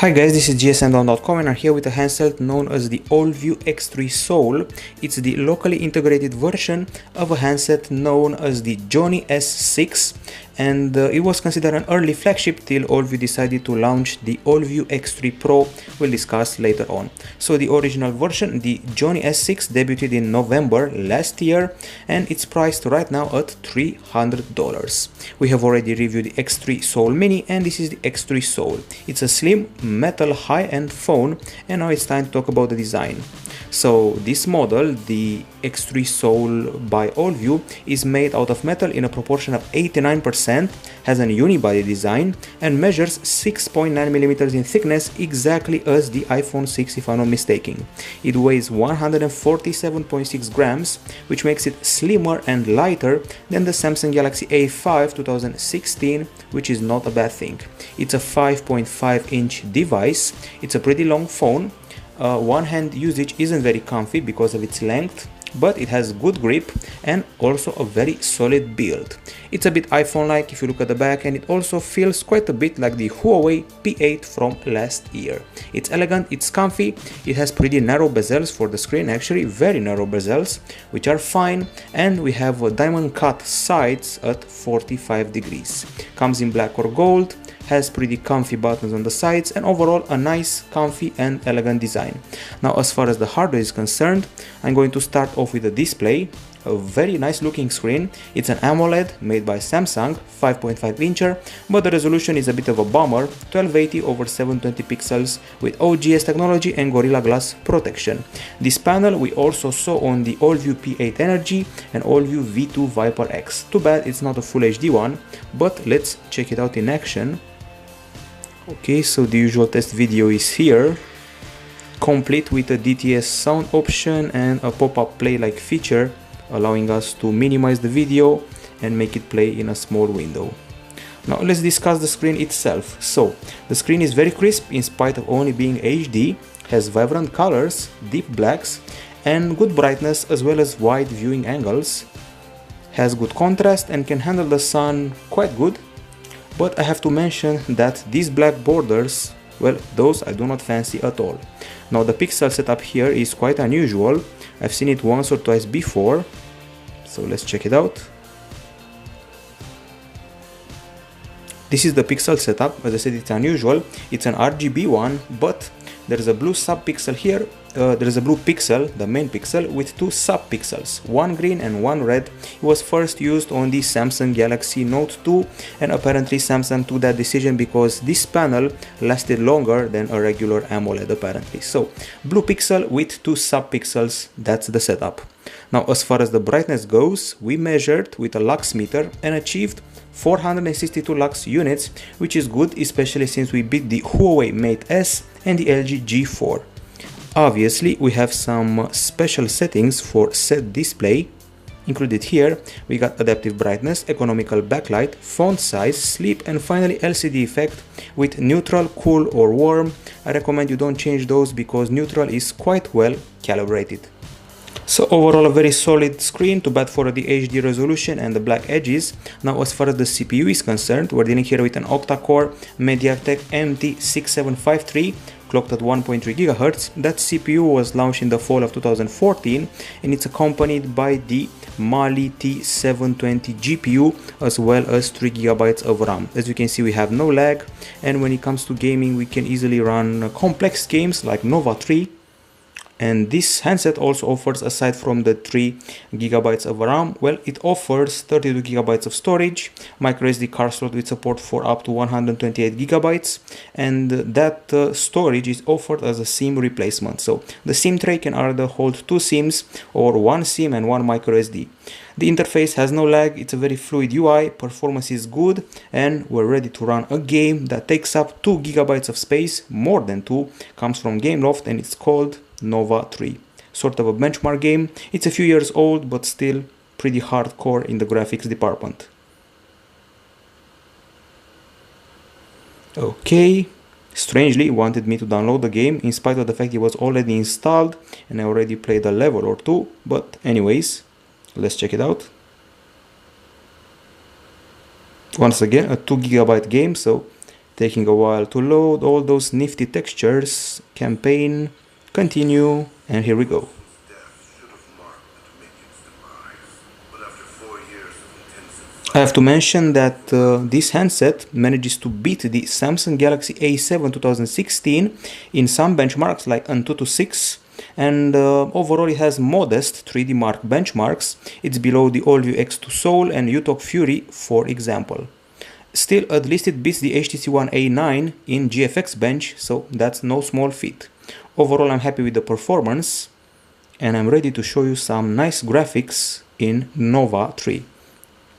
Hi guys, this is GSMDome.com and I'm here with a handset known as the Allview X3 Soul. It's the locally integrated version of a handset known as the Gionee S6, and it was considered an early flagship till Allview decided to launch the Allview X3 Pro. We'll discuss later on. So the original version, the Gionee S6, debuted in November last year and it's priced right now at $300. We have already reviewed the X3 Soul Mini and this is the X3 Soul. It's a slim metal high-end phone and now it's time to talk about the design. So this model, the X3 Soul by Allview, is made out of metal in a proportion of 89%, has an unibody design and measures 6.9mm in thickness, exactly as the iPhone 6 if I'm not mistaken. It weighs 147.6 grams, which makes it slimmer and lighter than the Samsung Galaxy A5 2016, which is not a bad thing. It's a 5.5-inch device, it's a pretty long phone. One-hand usage isn't very comfy because of its length, but it has good grip and also a very solid build. It's a bit iPhone-like if you look at the back, and it also feels quite a bit like the Huawei P8 from last year. It's elegant, it's comfy, it has pretty narrow bezels for the screen, actually very narrow bezels, which are fine, and we have diamond cut sides at 45 degrees. Comes in black or gold, has pretty comfy buttons on the sides, and overall a nice, comfy and elegant design. Now as far as the hardware is concerned, I'm going to start off with the display. A very nice looking screen. It's an AMOLED made by Samsung, 5.5 incher, but the resolution is a bit of a bummer, 1280 over 720 pixels with OGS technology and Gorilla Glass protection. This panel we also saw on the Allview P8 Energy and Allview V2 Viper X. Too bad it's not a Full HD one, but let's check it out in action. Okay, so the usual test video is here, complete with a DTS sound option and a pop-up play-like feature, allowing us to minimize the video and make it play in a small window. Now let's discuss the screen itself. So the screen is very crisp in spite of only being HD, has vibrant colors, deep blacks and good brightness as well as wide viewing angles, has good contrast and can handle the sun quite good. But I have to mention that these black borders, well, those I do not fancy at all. Now the pixel setup here is quite unusual. I've seen it once or twice before, so let's check it out. This is the pixel setup. As I said, it's unusual. It's an RGB one, but there is a blue sub-pixel here. There is a blue pixel, the main pixel, with two sub-pixels, one green and one red. It was first used on the Samsung Galaxy Note 2, and apparently Samsung took that decision because this panel lasted longer than a regular AMOLED apparently. So, blue pixel with two sub-pixels, that's the setup. Now as far as the brightness goes, we measured with a lux meter and achieved 462 lux units, which is good, especially since we beat the Huawei Mate S and the LG G4. Obviously, we have some special settings for set display. Included here, we got adaptive brightness, economical backlight, font size, sleep, and finally LCD effect with neutral, cool or warm. I recommend you don't change those because neutral is quite well calibrated. So overall a very solid screen, too bad for the HD resolution and the black edges. Now as far as the CPU is concerned, we're dealing here with an octa-core MediaTek MT6753 clocked at 1.3 GHz. That CPU was launched in the fall of 2014 and it's accompanied by the Mali T720 GPU as well as 3 GB of RAM. As you can see, we have no lag, and when it comes to gaming we can easily run complex games like Nova 3. And this handset also offers, aside from the 3 GB of RAM, well, it offers 32 GB of storage, microSD card slot with support for up to 128 GB, and that storage is offered as a SIM replacement. So the SIM tray can either hold two SIMs or one SIM and one microSD. The interface has no lag, it's a very fluid UI, performance is good, and we're ready to run a game that takes up 2 GB of space, more than 2, comes from Gameloft, and it's called Nova 3. Sort of a benchmark game. It's a few years old, but still pretty hardcore in the graphics department. Okay, strangely it wanted me to download the game in spite of the fact it was already installed and I already played a level or two, but anyways, let's check it out. Once again, a 2 GB game, so taking a while to load all those nifty textures. Campaign, continue, and here we go. I have to mention that this handset manages to beat the Samsung Galaxy A7 2016 in some benchmarks like Antutu 6, and overall it has modest 3D Mark benchmarks. It's below the Allview X2 Soul and UTOG Fury, for example. Still, at least it beats the HTC One A9 in GFX bench, so that's no small feat. Overall, I'm happy with the performance, and I'm ready to show you some nice graphics in Nova 3.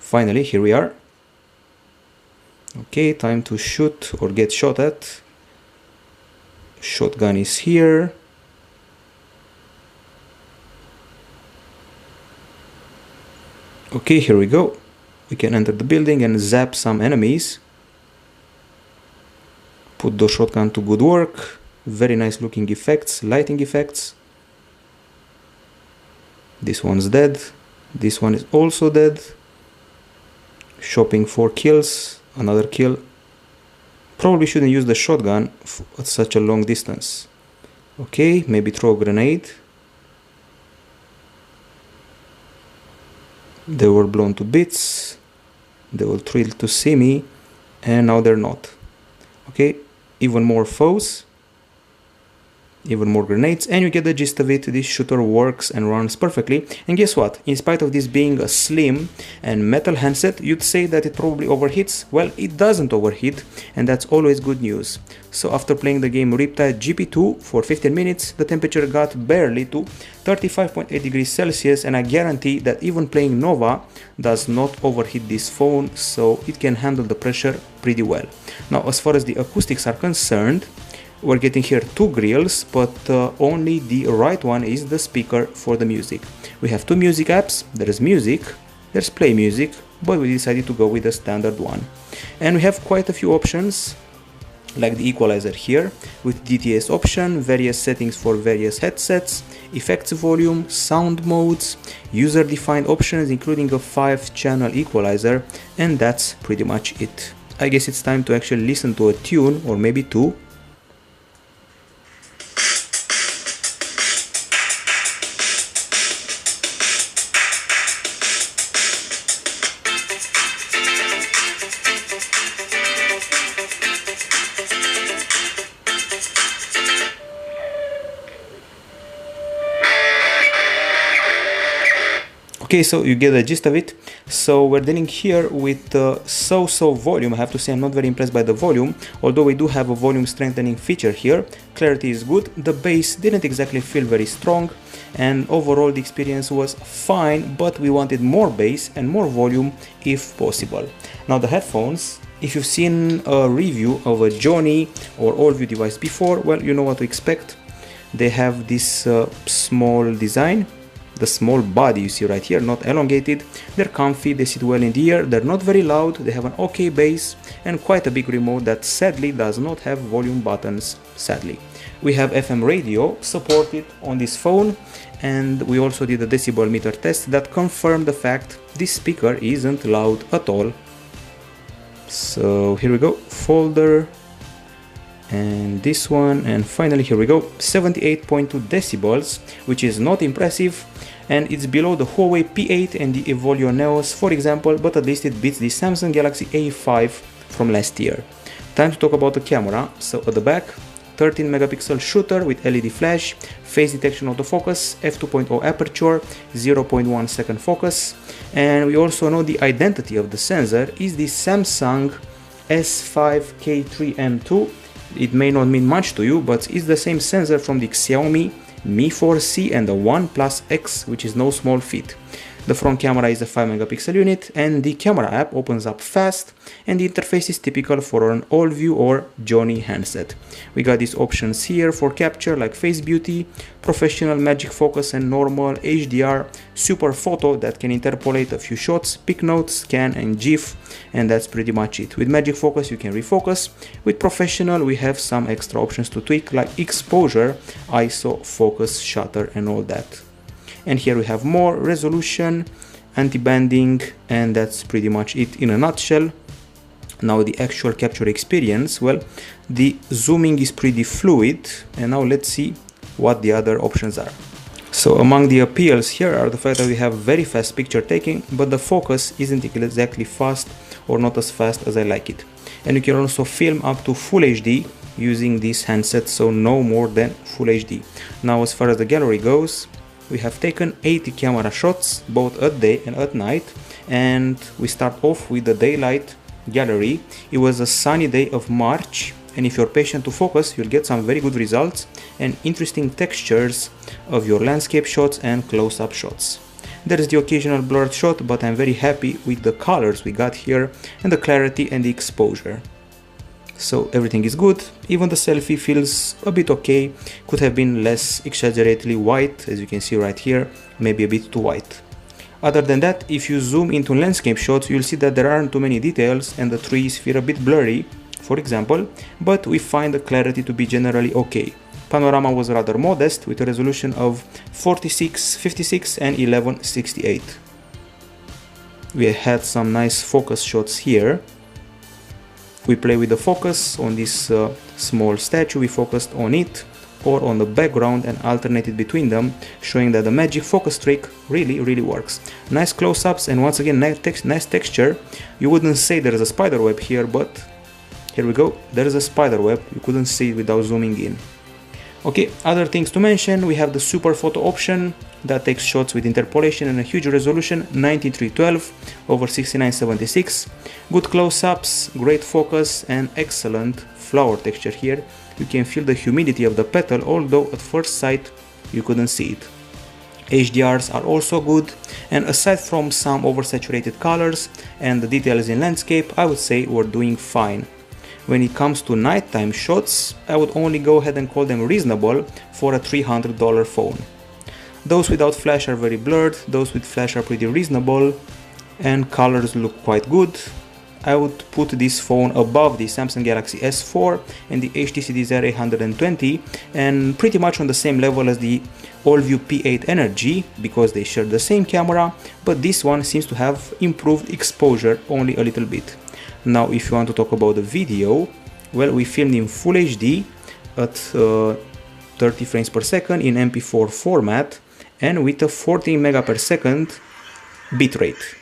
Finally, here we are. Okay, time to shoot or get shot at. Shotgun is here. Okay, here we go. We can enter the building and zap some enemies. Put the shotgun to good work. Very nice looking effects, lighting effects. This one's dead. This one is also dead. Shopping for kills, another kill. Probably shouldn't use the shotgun at such a long distance. Okay, maybe throw a grenade. They were blown to bits. They were thrilled to see me, and now they're not. Okay, even more foes. Even more grenades, and you get the gist of it. This shooter works and runs perfectly. And guess what? In spite of this being a slim and metal handset, you'd say that it probably overheats. Well, it doesn't overheat, and that's always good news. So after playing the game Riptide GP2 for 15 minutes, the temperature got barely to 35.8 degrees Celsius, and I guarantee that even playing Nova does not overheat this phone, so it can handle the pressure pretty well. Now, as far as the acoustics are concerned, we're getting here two grills, but only the right one is the speaker for the music. We have two music apps. There's music, there's play music, but we decided to go with the standard one. And we have quite a few options, like the equalizer here, with DTS option, various settings for various headsets, effects volume, sound modes, user-defined options, including a 5-channel equalizer, and that's pretty much it. I guess it's time to actually listen to a tune, or maybe two. Okay, so you get the gist of it. So we're dealing here with so-so volume. I have to say I'm not very impressed by the volume, although we do have a volume strengthening feature here. Clarity is good. The bass didn't exactly feel very strong, and overall the experience was fine, but we wanted more bass and more volume if possible. Now the headphones, if you've seen a review of a Gionee or Allview device before, well, you know what to expect. They have this small design. The small body you see right here, not elongated. They're comfy, they sit well in the ear, they're not very loud, they have an okay bass, and quite a big remote that sadly does not have volume buttons, sadly. We have FM radio supported on this phone, and we also did a decibel meter test that confirmed the fact this speaker isn't loud at all. So here we go, folder, and this one, and finally here we go, 78.2 decibels, which is not impressive, and it's below the Huawei P8 and the Evolio Neos, for example, but at least it beats the Samsung Galaxy A5 from last year. Time to talk about the camera. So at the back, 13 megapixel shooter with LED flash, face detection autofocus, f2.0 aperture, 0.1 second focus, and we also know the identity of the sensor is the Samsung S5K3M2. It may not mean much to you, but it's the same sensor from the Xiaomi Mi 4C and the OnePlus X, which is no small feat. The front camera is a 5 megapixel unit, and the camera app opens up fast, and the interface is typical for an Allview or Gionee handset. We got these options here for capture like Face Beauty, Professional, Magic Focus, and Normal, HDR, Super Photo that can interpolate a few shots, pick notes, scan, and GIF, and that's pretty much it. With Magic Focus you can refocus. With Professional we have some extra options to tweak like exposure, ISO, focus, shutter, and all that. And here we have more resolution, anti-banding, and that's pretty much it in a nutshell. Now the actual capture experience, well, the zooming is pretty fluid, and now let's see what the other options are. So among the appeals here are the fact that we have very fast picture taking, but the focus isn't exactly fast or not as fast as I like it. And you can also film up to Full HD using this handset, so no more than Full HD. Now as far as the gallery goes, we have taken 80 camera shots, both at day and at night, and we start off with the daylight gallery. It was a sunny day of March, and if you're patient to focus, you'll get some very good results and interesting textures of your landscape shots and close-up shots. There is the occasional blurred shot, but I'm very happy with the colors we got here and the clarity and the exposure. So everything is good. Even the selfie feels a bit okay, could have been less exaggeratedly white, as you can see right here, maybe a bit too white. Other than that, if you zoom into landscape shots, you'll see that there aren't too many details and the trees feel a bit blurry, for example, but we find the clarity to be generally okay. Panorama was rather modest, with a resolution of 46:56 and 11:68. We had some nice focus shots here. We play with the focus on this small statue, we focused on it or on the background and alternated between them, showing that the magic focus trick really works. Nice close-ups, and once again nice texture. You wouldn't say there is a spider web here, but here we go, there is a spider web, you couldn't see it without zooming in. Okay, other things to mention, we have the super photo option that takes shots with interpolation and a huge resolution, 9312 over 6976. Good close-ups, great focus, and excellent flower texture here. You can feel the humidity of the petal, although at first sight you couldn't see it. HDRs are also good, and aside from some oversaturated colors and the details in landscape, I would say we're doing fine. When it comes to nighttime shots, I would only go ahead and call them reasonable for a $300 phone. Those without flash are very blurred, those with flash are pretty reasonable, and colors look quite good. I would put this phone above the Samsung Galaxy S4 and the HTC Desire 820, and pretty much on the same level as the Allview P8 Energy, because they share the same camera, but this one seems to have improved exposure only a little bit. Now if you want to talk about the video, well, we filmed in Full HD at 30 frames per second in MP4 format and with a 14 mega per second bitrate.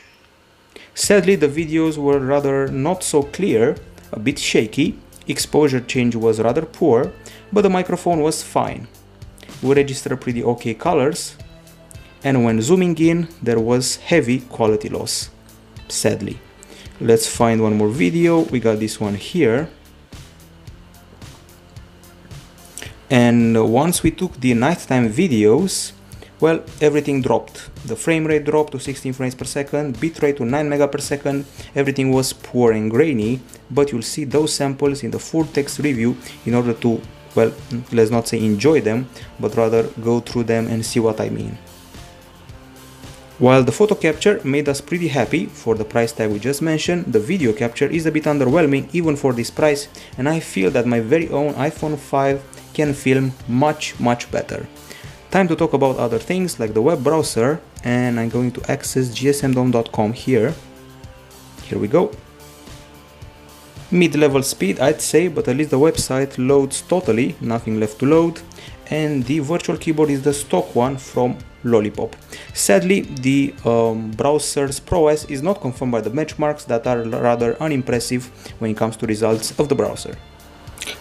Sadly, the videos were rather not so clear, a bit shaky, exposure change was rather poor, but the microphone was fine. We registered pretty okay colors, and when zooming in, there was heavy quality loss, sadly. Let's find one more video. We got this one here. And once we took the nighttime videos, well, everything dropped. The frame rate dropped to 16 frames per second, bitrate to 9 mega per second, everything was poor and grainy, but you'll see those samples in the full text review in order to, well, let's not say enjoy them, but rather go through them and see what I mean. While the photo capture made us pretty happy for the price tag we just mentioned, the video capture is a bit underwhelming even for this price, and I feel that my very own iPhone 5 can film much better. Time to talk about other things like the web browser, and I'm going to access gsmdome.com here. Here we go. Mid-level speed, I'd say, but at least the website loads totally, nothing left to load, and the virtual keyboard is the stock one from Lollipop. Sadly, the browser's prowess is not confirmed by the benchmarks that are rather unimpressive when it comes to results of the browser.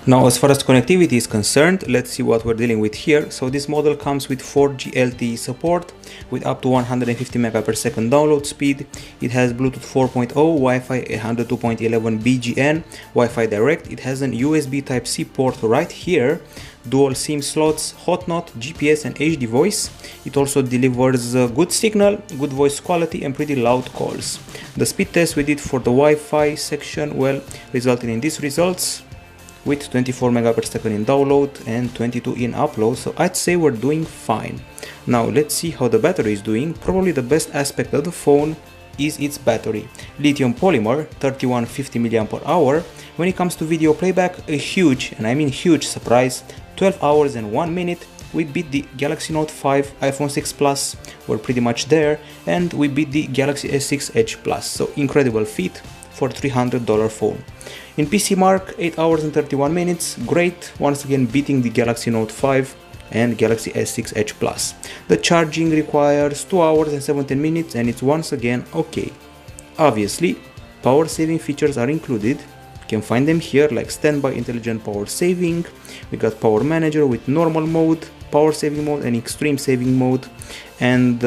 Now, as far as connectivity is concerned, let's see what we're dealing with here. So this model comes with 4G LTE support with up to 150 mega per second download speed. It has Bluetooth 4.0, Wi-Fi 802.11 BGN, Wi-Fi Direct. It has an USB Type-C port right here, dual SIM slots, hotnot, GPS and HD voice. It also delivers good signal, good voice quality and pretty loud calls. The speed test we did for the Wi-Fi section, well, resulted in these results, with 24 mega per second in download and 22 in upload, so I'd say we're doing fine. Now let's see how the battery is doing. Probably the best aspect of the phone is its battery. Lithium polymer, 3150 mAh. When it comes to video playback, a huge, and I mean huge surprise, 12 hours and 1 minute. We beat the Galaxy Note 5, iPhone 6 Plus, we're pretty much there, and we beat the Galaxy S6 Edge Plus, so incredible feat. for $300 phone. In PC mark, 8 hours and 31 minutes, great, once again beating the Galaxy Note 5 and Galaxy S6 Edge Plus. The charging requires 2 hours and 17 minutes and it's once again okay. Obviously, power saving features are included. You can find them here, like standby intelligent power saving. We got power manager with normal mode, power saving mode and extreme saving mode, and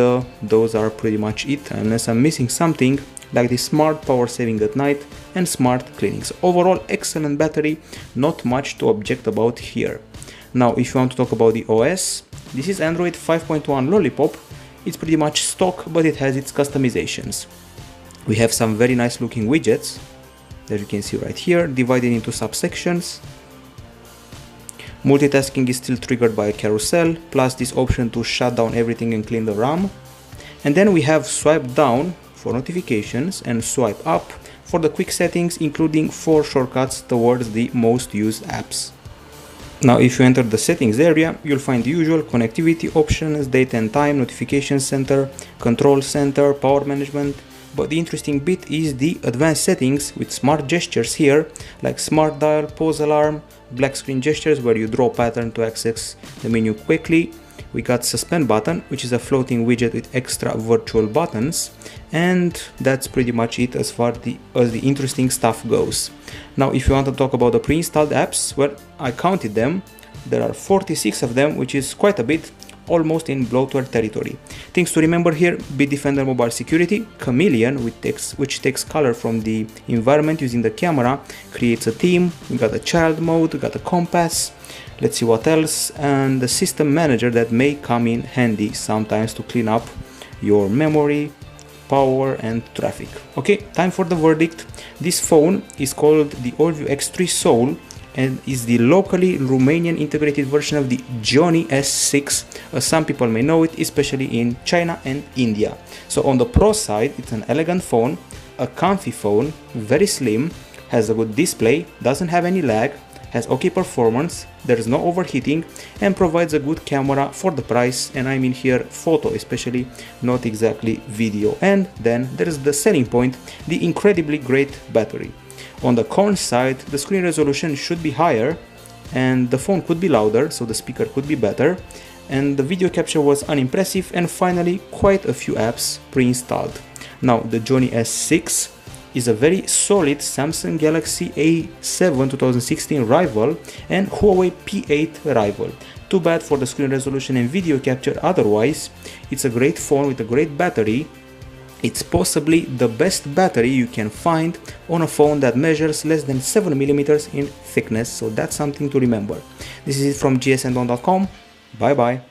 those are pretty much it, unless I'm missing something, like the smart power saving at night and smart cleaning. So overall, excellent battery, not much to object about here. Now if you want to talk about the OS, this is Android 5.1 Lollipop. It's pretty much stock, but it has its customizations. We have some very nice looking widgets that you can see right here, divided into subsections. Multitasking is still triggered by a carousel, plus this option to shut down everything and clean the RAM. And then we have swipe down for notifications and swipe up for the quick settings, including 4 shortcuts towards the most used apps. Now if you enter the settings area, you'll find the usual connectivity options, date and time, notification center, control center, power management. But the interesting bit is the advanced settings with smart gestures here, like smart dial, pause alarm, black screen gestures where you draw a pattern to access the menu quickly. We got suspend button, which is a floating widget with extra virtual buttons, and that's pretty much it as far as the interesting stuff goes. Now if you want to talk about the pre-installed apps, well, I counted them. There are 46 of them, which is quite a bit, almost in bloatware territory. Things to remember here: Bitdefender mobile security, Chameleon, which takes color from the environment using the camera, creates a theme. We got a child mode, we got a compass, let's see what else, and the system manager that may come in handy sometimes to clean up your memory, power and traffic. Okay, time for the verdict. This phone is called the Allview X3 Soul and is the locally Romanian integrated version of the Gionee S6, as some people may know it, especially in China and India. So on the pro side, it's an elegant phone, a comfy phone, very slim, has a good display, doesn't have any lag, has okay performance, there is no overheating, and provides a good camera for the price, and I mean here photo especially, not exactly video. And then there is the selling point, the incredibly great battery. On the con side, the screen resolution should be higher and the phone could be louder, so the speaker could be better, and the video capture was unimpressive, and finally quite a few apps pre-installed. Now the Gionee S6 is a very solid Samsung Galaxy A7 2016 rival and Huawei P8 rival. Too bad for the screen resolution and video capture, otherwise it's a great phone with a great battery. It's possibly the best battery you can find on a phone that measures less than 7mm in thickness, so that's something to remember. This is it from GSMDome.com. Bye bye.